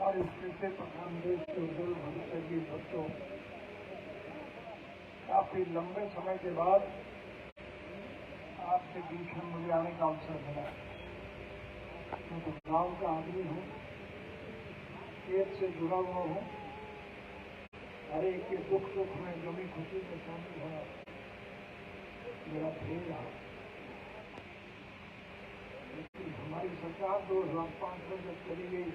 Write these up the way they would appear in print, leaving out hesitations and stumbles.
और इस कृषि प्रधान देश के उज्जवल भविष्य की बच्चों काफी लंबे समय के बाद आपके बीच में मुझे आने का अवसर मिला। मैं तो गाँव का आदमी हूँ, खेत से जुड़ा हुआ हूँ, हर एक के दुख सुख में गमी खुशी में शामिल होना मेरा ध्येय रहा। लेकिन हमारी सरकार 2005 में जब चली गई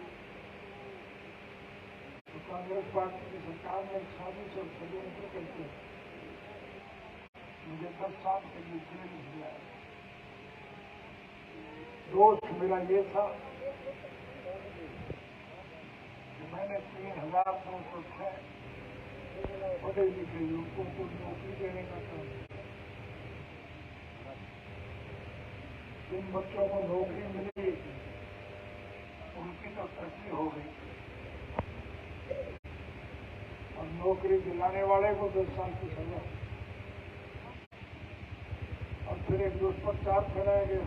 तो कांग्रेस पार्टी की सरकार ने साजिश और षड्यंत्र करके मुझे 10 साल के लिए जेल दिया। दोष मेरा ये था कि मैंने 3,906 पढ़े लिखे युवकों को नौकरी देने का काम किया। जिन बच्चों को नौकरी मिली उनकी तो तरक्की हो गई और नौकरी दिलाने वाले को 10 साल की सजा और फिर एक दुष्प्रचार फैलाया गया।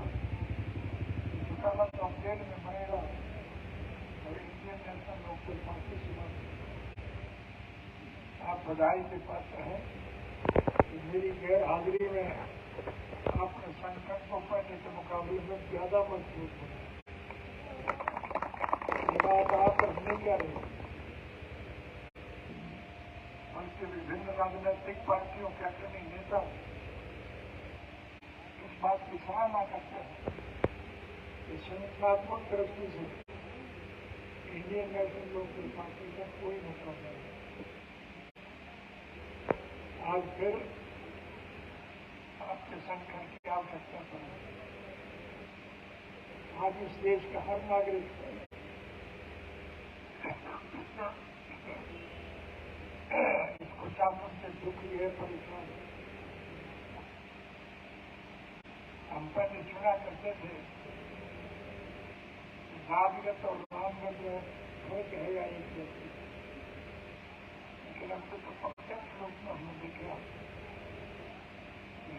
वकालत तो जेल में मरेगा और इंडियन नेशनल लोकदल पार्टी से आप बधाई के पात्र हैं कि मेरी गैर हाजिरी में आपने संकट को पहले के मुकाबले में ज्यादा मजबूत बनाया। ये बात आप रखने क्या रही, बल्कि विभिन्न राजनीतिक पार्टियों के अग्रणी नेता इस बात की सराहना करते हैं कि संगठनात्मक तरक्की से इंडियन नेशनल लोकदल पार्टी का कोई मुकाबला नहीं। आज फिर आपके संगठन की आवश्यकता पड़ी। आज इस देश का हर नागरिक इसको शासन से दुखी है, परेशान है। हम पहले सुना करते थे नागरिक और रामगत फर्क है या एक व्यक्ति, लेकिन हमको तो प्रत्यक्ष रूप में हमने देखा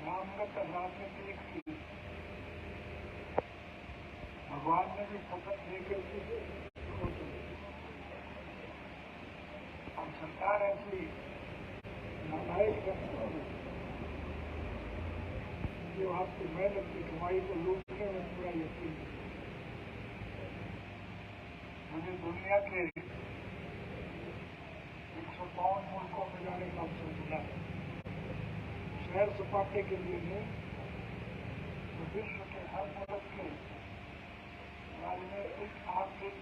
रामगत और रामगत एक थी। भगवान ने भी शपथ लेकर के और सरकार ऐसी नालायक है जो आपकी मेहनत की कमाई को लूटने में पूरा यकीन है। मुझे दुनिया के 152 मुल्कों में जाने का अवसर मिला है। सैर सपाटे के लिए नहीं, तो विश्व के हर मुल्क के राजनीतिक, आर्थिक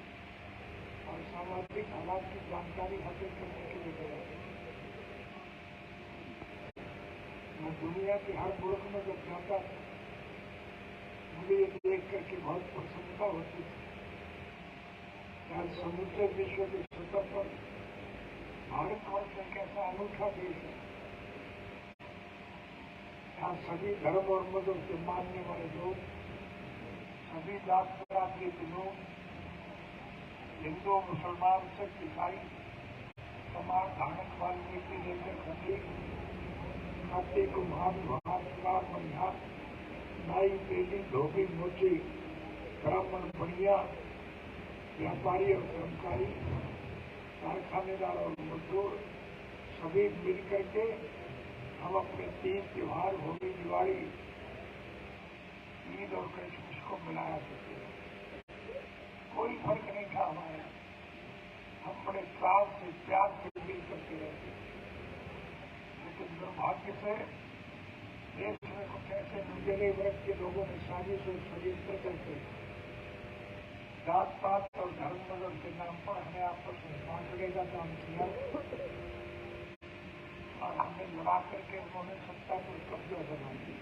और सामाजिक हालात की जानकारी हासिल करने के लिए गया। मैं दुनिया के हर मुल्क में जब जाता था मुझे ये देख करके बहुत प्रसन्नता होती थी। आज समूचे विश्व के सतह पर भारतवर्ष एक ऐसा अनूठा देश है यहाँ सभी धर्म और मजहब के मानने वाले लोग, सभी जात बरादरी के लोग, हिंदू, मुसलमान, सिख, ईसाई, समाज धानक वाल्मीकि जैसे खतीब, खाती, कुम्हार, लोहार, सुनार, मनिहार, नाई, बेली, धोबी, मोची, ब्राह्मण, बनिया, व्यापारी और कर्मचारी, कारखानेदार और मजदूर सभी मिलकर के हम अपने 3 त्योहार होली, दिवाली, ईद और क्रिसमस को मनाया करते हैं। कोई फर्क नहीं था हमारा, हम बड़े चाव से, प्यार से मिल करके रहते। लेकिन दुर्भाग्य से देश में कुछ ऐसे नुकीले वर्ग के लोगों ने साजिश और षड्यंत्र करके जात पात और धर्म मजहब के नाम पर हमें आपस में बांटने का काम किया और हमने लड़ा करके उन्होंने सत्ता पर कब्जा बना दिया।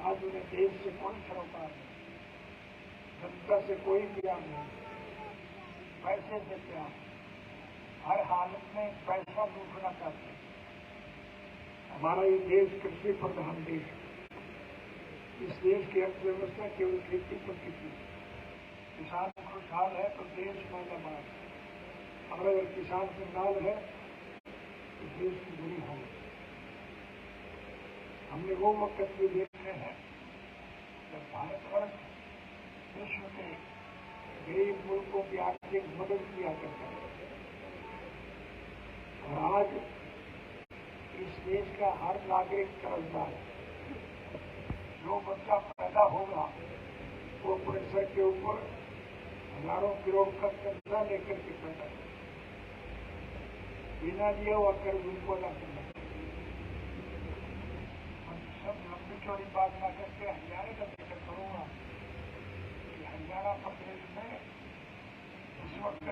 आज उन्हें देश से कोई सरोकार नहीं, जनता से कोई प्यार नहीं, पैसे से प्यार, हर हालत में पैसा लूटना चाहते हैं। हमारा ये देश कृषि प्रधान देश है। इस देश की अर्थव्यवस्था केवल खेती पर टिकी है। किसान खुशहाल है तो देश मालामाल है, और अगर किसान संगाल है तो देश की बुरी हालत। हमने वो वक्त भी देखे हैं जब भारतवर्ष विश्व के गरीब मुल्कों की आर्थिक मदद किया करता है। और आज इस देश का हर नागरिक कर्जदार है। जो बच्चा पैदा होगा वो अपने सर के ऊपर हजारों करोड़ का कर्जा लेकर के पैदा होगा। बिना लिए हुआ कर्ज उनको अदा करना। सब लंबी चौड़ी बात ना करके हरियाणा का जिक्र करूंगा कि हरियाणा प्रदेश में इस वक्त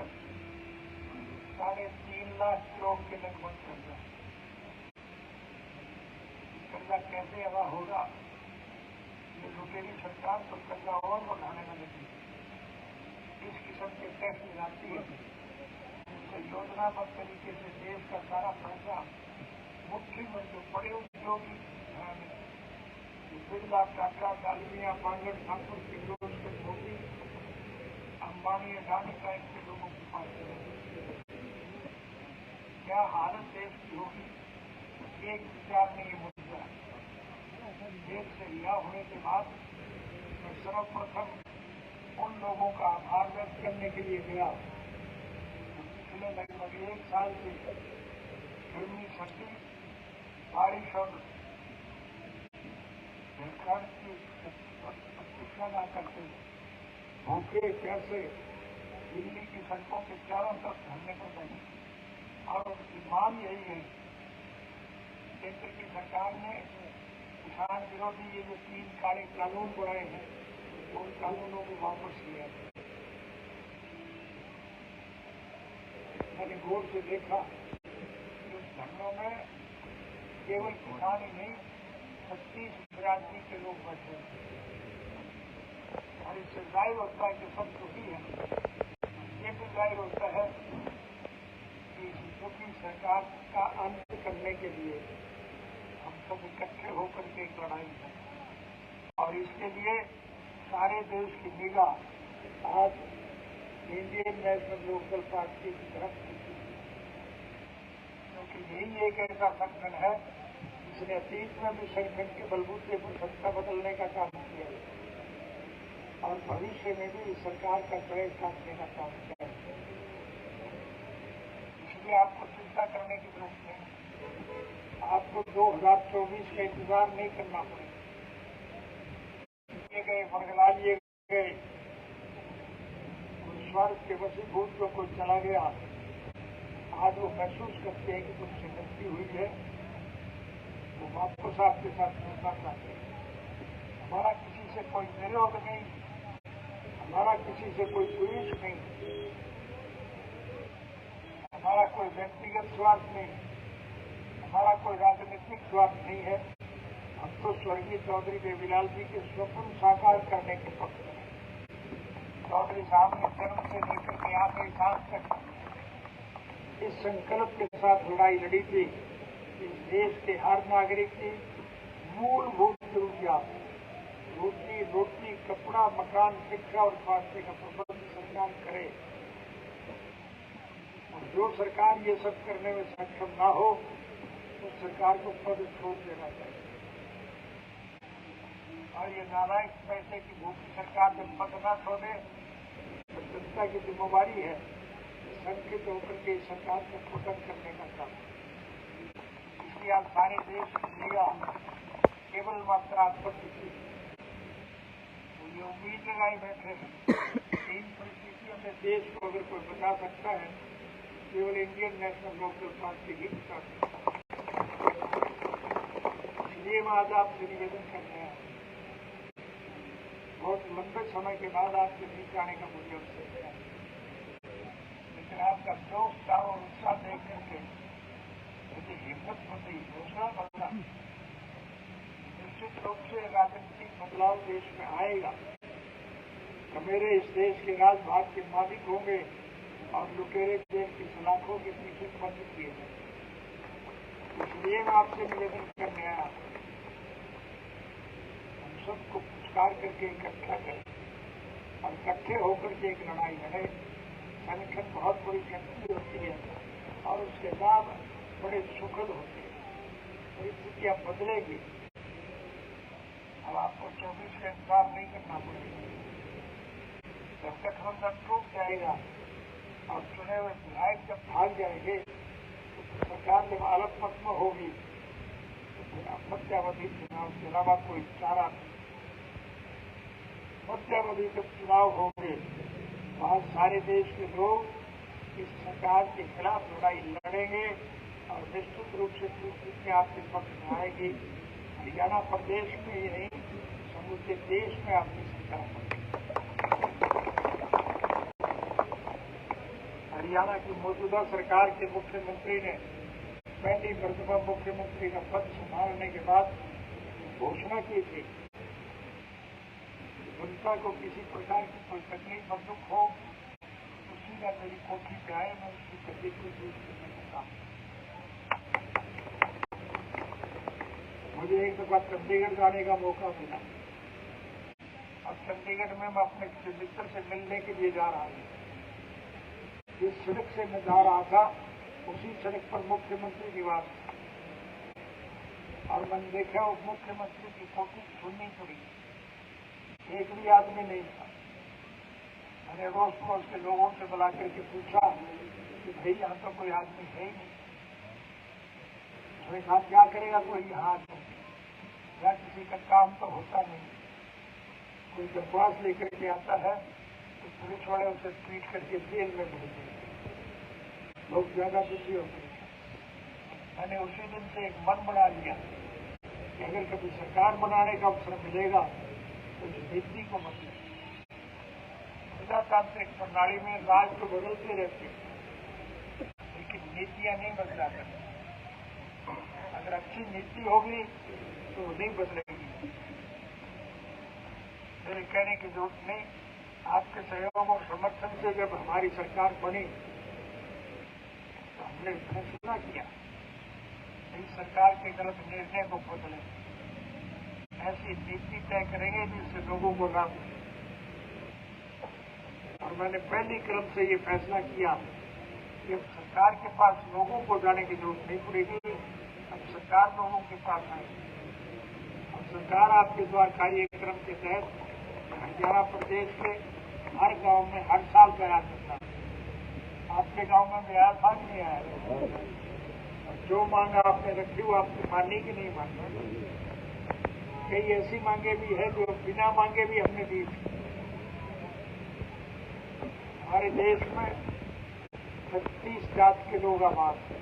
3.5 लाख करोड़ के लगभग कर्जा। कर्जा कैसे अदा होगा? ये लुटेरी सरकार तो कर्जा और बढ़ाने में लगी। इस किस्म के टैक्स लगाती है जिससे योजनाबद्ध तरीके से देश का सारा पैसा मुट्ठी में जो बड़े उद्योगी बिरला, टाटा, डालमिया, बांगड़, ठाकुर, किर्लोस्कर, मोदी, अंबानी, अडानी टाइप के लोगों के पास क्या हालत देश की होगी? एक विचार में ये मुद्दा देश से रिहा होने के बाद मैं सर्वप्रथम उन लोगों का आभार व्यक्त करने के लिए गया पिछले लगभग 1 साल से गर्मी, सर्दी, बारिश और की प्रतीक्षा न करते भूखे प्यासे दिल्ली की सड़कों के चारों तरफ धरने पर बैठे। और उनकी मांग यही है केंद्र की सरकार ने किसान विरोधी ये जो 3 काले कानून बनाए हैं उन कानूनों को वापस लिया। मैंने गौर से देखा कि उस धरनों में केवल किसान ही नहीं 36 बिरादरी के लोग बैठे और इससे जाहिर होता है कि सब दुखी है। ये भी जाहिर होता है कि इस दुखी सरकार का अंत करने के लिए हम सब इकट्ठे होकर के एक लड़ाई है और इसके लिए सारे देश की निगाह आज इंडियन नेशनल लोकदल पार्टी की तरफ क्योंकि यही एक ऐसा संगठन है जिसने अतीत में भी संगठन के बलबूते पर सत्ता बदलने का काम किया और भविष्य में भी इस सरकार का कड़े साथ देने का काम किया। इसलिए आपको चिंता करने की जरूरत नहीं। आपको 2024 का इंतजार नहीं करना पड़ेगा। ये गए वर्गला लिए गए, कोई स्वार्थ के वशीभूत जो कोई चला गया, आज वो महसूस करते हैं कि तुमसे गलती हुई है, वो वापस आपके साथ जुड़ना चाहते हैं। हमारा किसी से कोई विरोध नहीं, हमारा किसी से कोई द्वेष नहीं, हमारा कोई व्यक्तिगत स्वार्थ नहीं, हमारा कोई राजनीतिक स्वार्थ नहीं है। हम तो स्वर्गीय चौधरी देवीलाल जी के स्वप्न साकार करने के पक्ष में। चौधरी साहब ने जन्म से लेकर के आखिरी सांस तक इस संकल्प के साथ लड़ाई लड़ी थी। इस देश के हर नागरिक की मूलभूत जरूरियात रोजी रोटी, कपड़ा, मकान, शिक्षा और स्वास्थ्य का प्रबंध सरकार करे और जो सरकार ये सब करने में सक्षम ना हो तो सरकार को पद छोड़ देना चाहिए। और ये नालायक पैसे की भूखी सरकार जब पद न छोड़े तो जनता की जिम्मेवारी है संकित होकर के सरकार को पतन करने का काम। इसलिए आप सारे देश की निगाह केवल मात्र आप पर दिखी। ये उम्मीद लगाए बैठे इन परिस्थितियों में देश को अगर कोई बचा सकता है केवल इंडियन नेशनल लोकदल पार्टी ही बचा सकता है। इसलिए मैं आज आपसे निवेदन करने आया। बहुत लंबे समय के बाद आपके बीच आने का मुझे अवसर मिला, लेकिन आपका जोश और उत्साह देख करके मुझे हिम्मत बनी, हौसला बढ़ा। निश्चित रूप से राजनीतिक बदलाव देश में आएगा तो मेरे इस देश के राजभाग के मालिक होंगे और लुटेरे देश की सलाखों के पीछे बंद किए जाएंगे। इसलिए मैं आपसे निवेदन करने आया हम सबको पुरस्कार करके इकट्ठा करें और इकट्ठे होकर के एक लड़ाई लड़े। संगठन बहुत बड़ी शक्ति होती है और उसके लाभ बड़े सुखद होते हैं। परिस्थितियां बदलेगी। अब आपको 24 का इंतजार नहीं करना पड़ेगा। जब गठबंधन टूट जाएगा और चुने हुए विधायक जब भाग जाएंगे तो सरकार जब अलग में होगी तो मध्यावधि चुनाव के अलावा कोई चारा नहीं। मध्यावधि जब चुनाव होंगे वहां सारे देश के लोग इस सरकार के खिलाफ लड़ाई लड़ेंगे और निश्चित रूप से दूसरी आपके पक्ष में आएगी। हरियाणा प्रदेश में ही नहीं समूचे देश में आपकी सरकार हरियाणा की मौजूदा सरकार के मुख्यमंत्री ने पहली मर्तबा मुख्यमंत्री का पद संभालने के बाद घोषणा की थी जनता को किसी प्रकार की कोई तकलीफ और दुख हो तो सीधा मेरी कोठी पे आए, मैं उसकी तकलीफ को दूर करने का काम। मुझे एक दफा चंडीगढ़ जाने का मौका मिला। अब चंडीगढ़ में मैं अपने किसी मित्र से मिलने के लिए जा रहा हूँ। जिस सड़क से मैं जा रहा था उसी सड़क पर मुख्यमंत्री निवास और मैंने देखा उस मुख्यमंत्री की कोठी सुननी पड़ी, एक भी आदमी नहीं था। मैंने रोज पड़ोस के लोगों से बुला करके पूछा कि भाई यहाँ तो कोई आदमी है ही नहीं। उसने कहा क्या करेगा कोई यहाँ आदमी, या किसी का काम तो होता नहीं, कोई दरख्वास्त लेकर के आता है तो पुलिस वाले उसे ट्रीट करके जेल में भेज देते, लोग ज्यादा दुखी होते हैं। मैंने उसी दिन से एक मन बना लिया कि अगर कभी सरकार बनाने का अवसर मिलेगा तो इस नीति को बदले। प्रजातांत्रिक प्रणाली में राज तो बदलते रहते लेकिन नीतियां नहीं बदला करती। अगर अच्छी नीति होगी तो वो नहीं बदलेगी। मेरे कहने की जरूरत नहीं, आपके सहयोग और समर्थन से जब हमारी सरकार बनी तो हमने फैसला किया इस सरकार के गलत निर्णय को बदले, ऐसी नीति तय करेंगे जिससे लोगों को लाभ मिले। और मैंने पहली क्रम से ये फैसला किया कि अब सरकार के पास लोगों को जाने की जरूरत नहीं पड़ेगी, अब सरकार लोगों के पास आएगी। अब सरकार आपके द्वार कार्यक्रम के तहत हरियाणा प्रदेश के हर गांव में हर साल गया करता है। आपके गांव में गया था कि नहीं आया? जो मांगा आपने रखी वो आपने माननी की नहीं माननी। कई ऐसी मांगे भी है जो बिना मांगे भी हमने दी थी। हमारे देश में 36 जात के लोग आबाद हैं,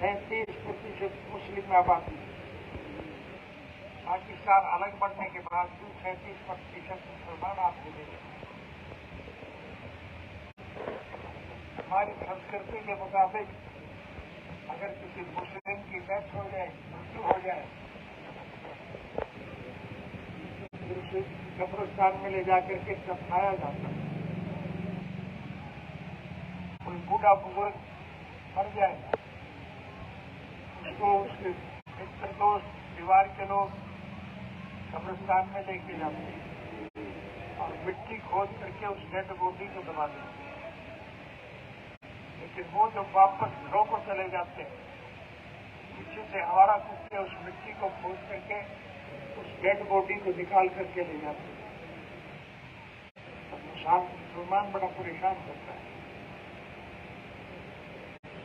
37% मुस्लिम आबादी। पाकिस्तान अलग बढ़ने के बाद भी 37% मुसलमान आप मिलेंगे। हमारी संस्कृति के मुताबिक अगर किसी मुस्लिम की डेथ हो जाए, मृत्यु हो जाए, तो उसे कब्रिस्तान में ले जाकर के दफनाया जाता है। कोई बूढ़ा बुजुर्ग मर जाए, उसको उसके मित्र दोस्त परिवार के लोग कब्रिस्तान में लेके जाते हैं और मिट्टी खोद करके उस डेड बॉडी को दबा देते हैं। लेकिन वो जब वापस घरों को चले जाते हैं, पीछे से हमारा कुत्ते उस मिट्टी को खोद करके उस डेड बॉडी को निकाल करके ले जाते हैं। मुसलमान बड़ा परेशान होता है।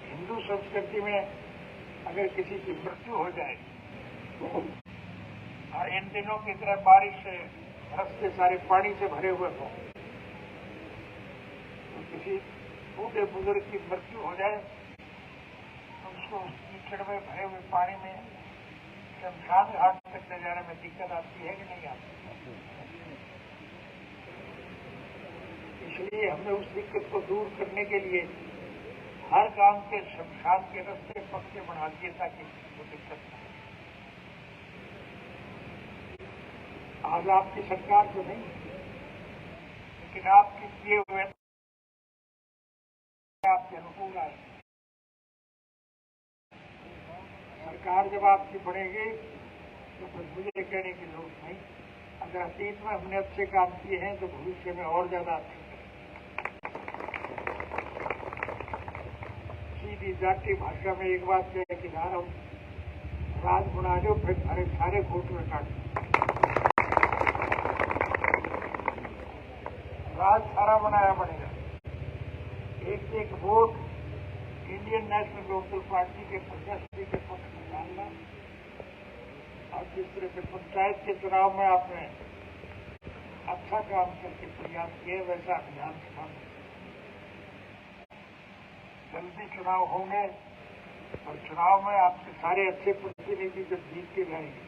हिंदू संस्कृति में अगर किसी की मृत्यु हो जाए और इन दिनों की तरह बारिश से रास्ते सारे पानी से भरे हुए हों, तो किसी बूढ़े बुजुर्ग की मृत्यु हो जाए तो उसको कीचड़ में भरे हुए पानी में शमशान घाट तक ले जाने में दिक्कत आती है कि नहीं आती? इसलिए हमने उस दिक्कत को दूर करने के लिए हर गांव के शमशान के रास्ते पक्के बना दिए ताकि किसी को दिक्कत न हो। आज आपकी सरकार तो नहीं, लेकिन आपके किए हुए आपके अनुकूल आए। सरकार जब आपकी बढ़ेगी तो फिर मुझे कहने की जरूरत नहीं। अगर अतीत में हमने अच्छे काम किए हैं तो भविष्य में और ज्यादा अच्छे करें। सीधी जाति भाषा में एक बात कह कि रहा हूं, राज बना लो फिर सारे वोट में काट। राज सारा बनाया बनेगा। एक एक vote Indian National Lokdal party के प्रत्याशी के पक्ष में डालना। और जिस तरह से पंचायत के चुनाव में आपने अच्छा काम करके प्रयास किए, वैसा अभियान चलाना। जल्दी चुनाव होंगे और चुनाव में आपके सारे अच्छे प्रतिनिधि जब जीत के जाएंगे,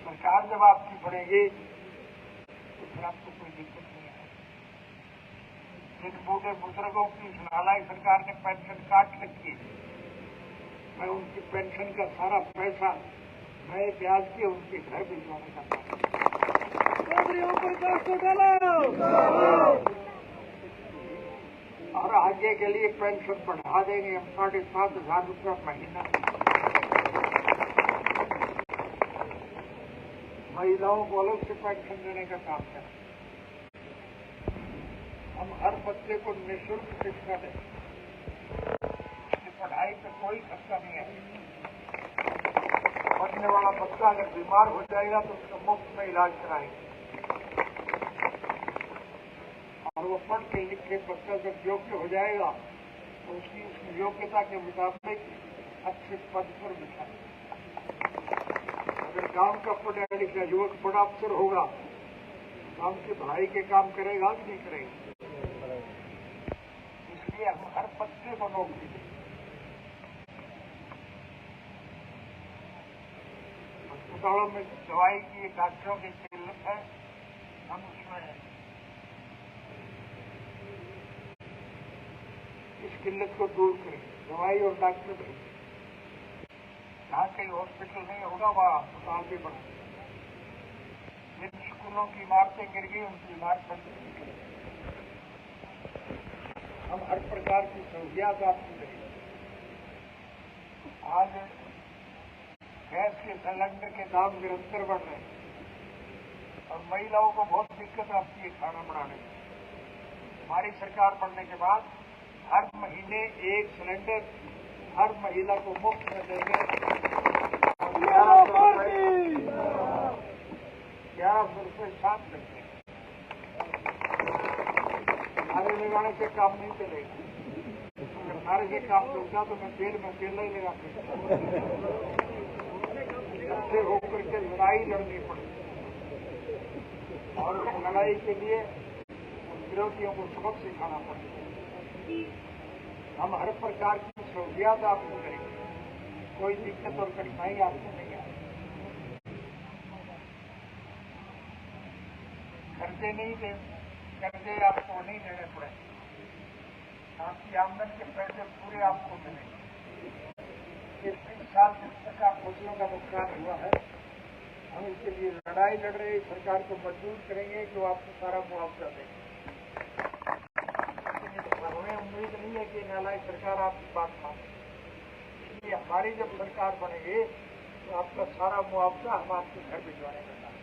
सरकार जब आपकी बनेगी तो फिर आपको कोई दिक्कत नहीं है। जिन बूढ़े बुजुर्गों की नालाई सरकार ने पेंशन काट रखी, मैं उनकी पेंशन का सारा पैसा नए ब्याज के उनके घर भिजवाने का काम। और आगे के लिए पेंशन बढ़ा देंगे हम 7,500 रुपया महीना। महिलाओं को अलग से पेंशन देने का काम करें। हम हर बच्चे को निःशुल्क शिक्षा दें। पढ़ाई पे कोई खर्चा नहीं है। पढ़ने वाला बच्चा अगर बीमार हो जाएगा तो उसका मुफ्त में इलाज कराएंगे। और वो पढ़ के लिख के बच्चा जब योग्य हो जाएगा तो उसकी योग्यता के मुताबिक अच्छे पद पर बिठाएंगे। अगर गांव का पढ़ा लिखा युवक बड़ा अफसर होगा, गांव के भलाई के काम करेगा कि नहीं करेगा? इसलिए हम हर बच्चे को नौकरी दें। अस्पतालों में दवाई की डॉक्टरों की किल्लत है, हम उसमें इस किल्लत को दूर करें। दवाई और डॉक्टर भेजें। जहाँ कहीं हॉस्पिटल नहीं होगा वहाँ अस्पताल भी बना। जिन स्कूलों की इमारतें गिर गई उनकी इमारत बन गई। हम हर प्रकार की सहूलियात आपको देंगे। आज गैस के सिलेंडर के दाम निरंतर बढ़ रहे हैं और महिलाओं को बहुत दिक्कत आती है खाना बनाने में। हमारी सरकार बनने के बाद हर महीने एक सिलेंडर हर महिला को मुफ्त में देंगे। 1100 रुपये साथ देंगे। नारे लगाने से काम नहीं चलेगा। अगर नारे से काम चलता तो मैं तेल में तेल नहीं लगा अच्छे होकर के लड़ाई लड़नी पड़ेगी। और लड़ाई के लिए विरोधियों को सबक सिखाना पड़ेगा। हम हर प्रकार की सहूलियात आपको करेंगे। कोई दिक्कत और कठिनाई आपको नहीं आएगी। कर्जे आपको नहीं देने पड़ेंगे। आपकी आमदन के पैसे पूरे आपको मिलेंगे। ये 30 साल जिस प्रकार फसलों का नुकसान हुआ है, हम इसके लिए लड़ाई लड़ रहे सरकार को मजबूर करेंगे कि वो आपको सारा मुआवजा देंगे। हमें उम्मीद नहीं है कि नालायक सरकार आपकी बात माने। इसलिए हमारी जब सरकार बनेगी तो आपका सारा मुआवजा हम आपके घर भिजवाने का काम।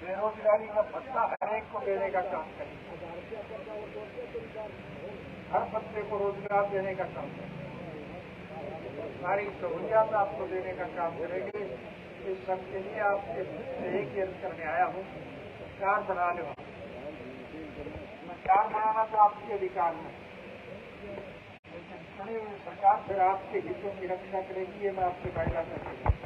बेरोजगारी का भत्ता हर एक को देने का काम करेंगे। हर बच्चे को रोजगार देने का काम करेंगे। सारी सहूलियात आपको देने का काम करेंगे। इस सब के लिए आपके एक अर्ज करने आया हूँ, सरकार बना लो। सरकार बनाना तो आपके अधिकार में, लेकिन चुनी हुई सरकार फिर आपके हितों की रक्षा करेगी। ये मैं आपसे वायदा करती हूँ।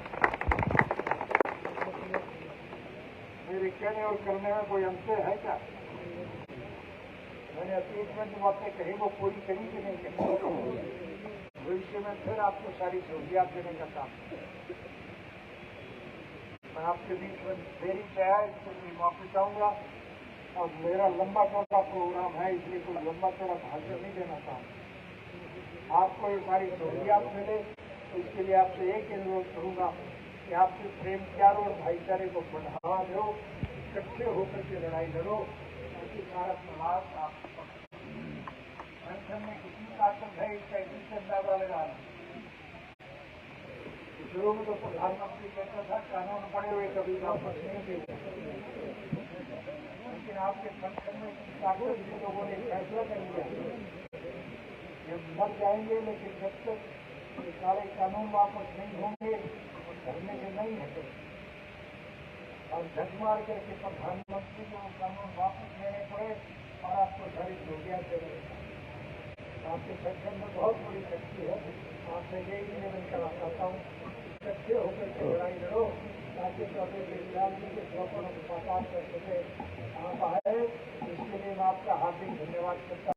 मेरे कहने और करने में कोई अंतर है क्या? मैंने अतीत में जो बातें कही वो पूरी करी कि नहीं करी? भविष्य में फिर आपको सारी सहूलियात देने का काम। मैं आपके बीच में देरी से आया, इसके लिए माफी चाहूंगा। और मेरा लंबा चौड़ा प्रोग्राम है, इसलिए कोई लंबा चौड़ा भाषण नहीं देना चाहूँगा। आपको ये सारी सहूलियात मिले तो इसके लिए आपसे एक अनुरोध करूंगा कि आपके प्रेम प्यार और भाईचारे को बढ़ावा दो। इकट्ठे होकर के लड़ाई लड़ो, ताकि सारा समाज आपको पेंशन में कितनी ताकत है इसका इसी से अंदाजा लगाना। शुरू में तो प्रधानमंत्री कहता था कानून पड़े हुए कभी वापस नहीं देते, लेकिन आपके पेंशन में इतनी ताकत भी लोगों ने फैसला कर लिया। ये मर जाएंगे, लेकिन जब तक ये सारे कानून वापस नहीं होंगे धरने से नहीं हटे। और झक मार करके प्रधानमंत्री को कानून वापस लेने पड़े और आपको सारी ड्यूटियां चले। आपके सेक्शन में बहुत बड़ी शक्ति है, आपसे यही निवेदन करना चाहता हूँ, इकट्ठे होकर के लड़ाई लड़ो ताकि चौथे विज्ञान के स्वप्न को साकार कर सके। आप आए, इसके लिए मैं आपका हार्दिक धन्यवाद करता हूँ।